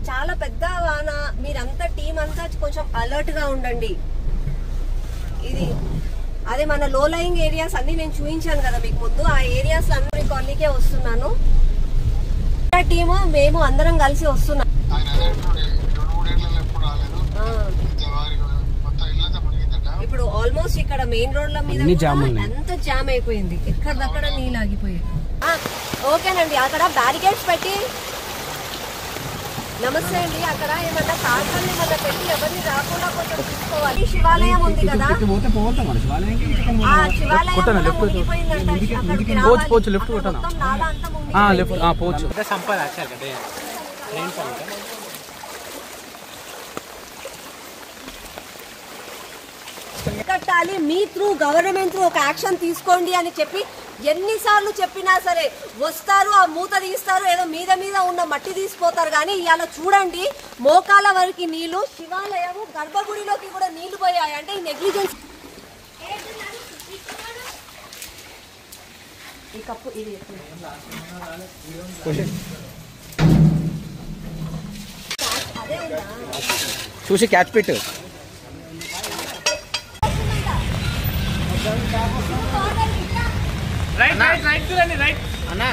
చాలా పెద్ద వాన, మీరంతా టీం అంతా కొంచెం అలర్ట్ గా ఉండండి. ఇది అదే మన లో లయింగ్ ఏరియాస్ అన్ని నేను చూపించాను కదా మీకు ముందు, ఆ ఏరియాస్ అన్ని కాలనీకే వస్తున్నాను. టీము మేము అందరం కలిసి వస్తున్నాం. ఇప్పుడు ఆల్మోస్ట్ ఇక్కడ మెయిన్ రోడ్ల మీద ఎంత జామ్ అయిపోయింది, ఎక్కడదక్కడ నీళ్ళు ఆగిపోయాయి. ఓకేనండి, అక్కడ బ్యారికేడ్స్ పెట్టి, నమస్తే అండి, అక్కడ ఏమన్నా కార్టన్లు ఏమన్నా పెట్టి ఎవరిని రాకుండా కొంచెం చూసుకోవాలి. శివాలయం ఉంది కదా, ఆ శివాలయం కట్టాలి. మీ త్రూ గవర్నమెంట్ త్రూ ఒక యాక్షన్ తీసుకోండి అని చెప్పి ఎన్నిసార్లు చెప్పినా సరే వస్తారు, ఆ మూత తీస్తారు, ఏదో మీద మీద ఉన్న మట్టి తీసిపోతారు. కానీ ఇవాళ చూడండి మోకాల వరకు నీళ్లు, శివాలయము గర్భగుడిలోకి కూడా నీళ్లు పోయాయి. అంటే ఈ నెగ్లిజెన్స్. ఈ కప్పు ఇది అదే ఉందా చూసి క్యాచ్ పెట్టు. రైట్ రైట్ రైట్ చూడండి, రైట్ అన్నా.